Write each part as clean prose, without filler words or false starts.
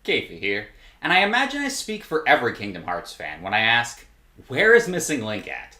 Keifi here, and I imagine I speak for every Kingdom Hearts fan when I ask, where is Missing Link at?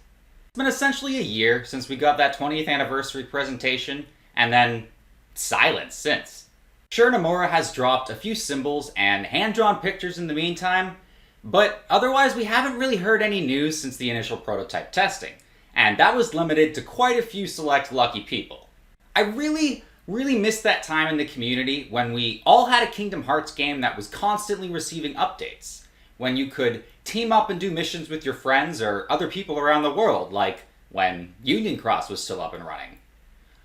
It's been essentially a year since we got that 20th anniversary presentation, and then silence since. Sure, Nomura has dropped a few symbols and hand-drawn pictures in the meantime, but otherwise we haven't really heard any news since the initial prototype testing, and that was limited to quite a few select lucky people. I really missed that time in the community when we all had a Kingdom Hearts game that was constantly receiving updates, when you could team up and do missions with your friends or other people around the world, like when Union Cross was still up and running.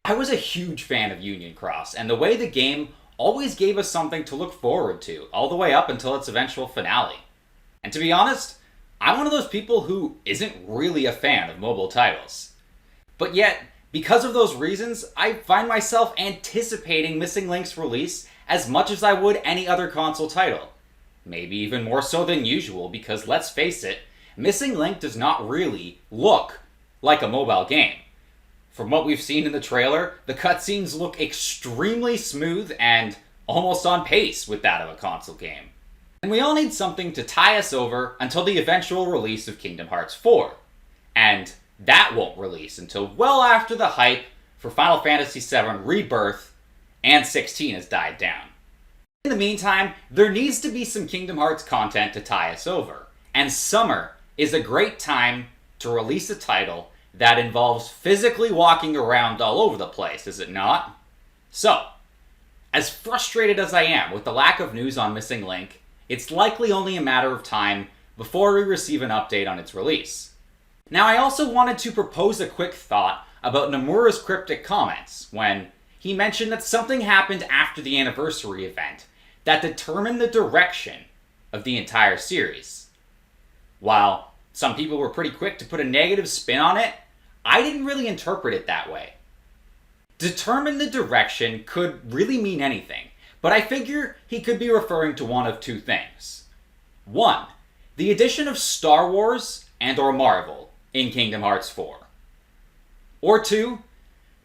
I was a huge fan of Union Cross, and the way the game always gave us something to look forward to, all the way up until its eventual finale. And to be honest, I'm one of those people who isn't really a fan of mobile titles. But yet, because of those reasons, I find myself anticipating Missing Link's release as much as I would any other console title. Maybe even more so than usual, because let's face it, Missing Link does not really look like a mobile game. From what we've seen in the trailer, the cutscenes look extremely smooth and almost on pace with that of a console game. And we all need something to tie us over until the eventual release of Kingdom Hearts 4. And that won't release until well after the hype for Final Fantasy VII Rebirth and 16 has died down. In the meantime, there needs to be some Kingdom Hearts content to tie us over, and summer is a great time to release a title that involves physically walking around all over the place, is it not? So, as frustrated as I am with the lack of news on Missing Link, it's likely only a matter of time before we receive an update on its release. Now, I also wanted to propose a quick thought about Nomura's cryptic comments when he mentioned that something happened after the anniversary event that determined the direction of the entire series. While some people were pretty quick to put a negative spin on it, I didn't really interpret it that way. Determine the direction could really mean anything, but I figure he could be referring to one of two things. One, the addition of Star Wars and/or Marvel in Kingdom Hearts 4. Or two,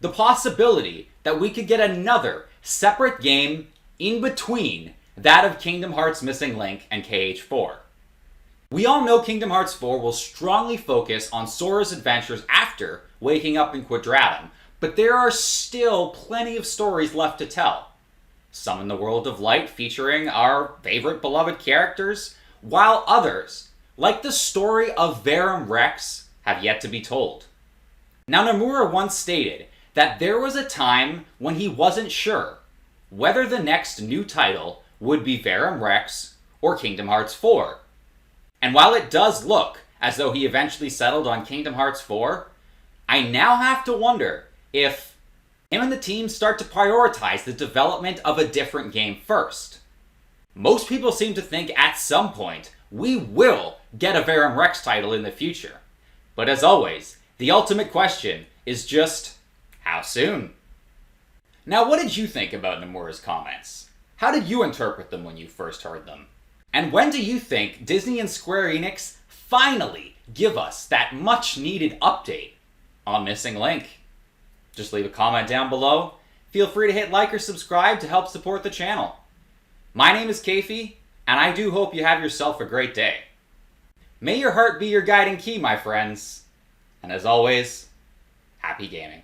the possibility that we could get another separate game in between that of Kingdom Hearts Missing Link and KH4. We all know Kingdom Hearts 4 will strongly focus on Sora's adventures after waking up in Quadratum, but there are still plenty of stories left to tell. Some in the World of Light featuring our favorite beloved characters, while others, like the story of Verum Rex, have yet to be told. Now, Nomura once stated that there was a time when he wasn't sure whether the next new title would be Verum Rex or Kingdom Hearts 4. And while it does look as though he eventually settled on Kingdom Hearts 4, I now have to wonder if him and the team start to prioritize the development of a different game first. Most people seem to think at some point we will get a Verum Rex title in the future. But as always, the ultimate question is just, how soon? Now, what did you think about Nomura's comments? How did you interpret them when you first heard them? And when do you think Disney and Square Enix finally give us that much-needed update on Missing Link? Just leave a comment down below. Feel free to hit like or subscribe to help support the channel. My name is Keifi, and I do hope you have yourself a great day. May your heart be your guiding key, my friends. And as always, happy gaming.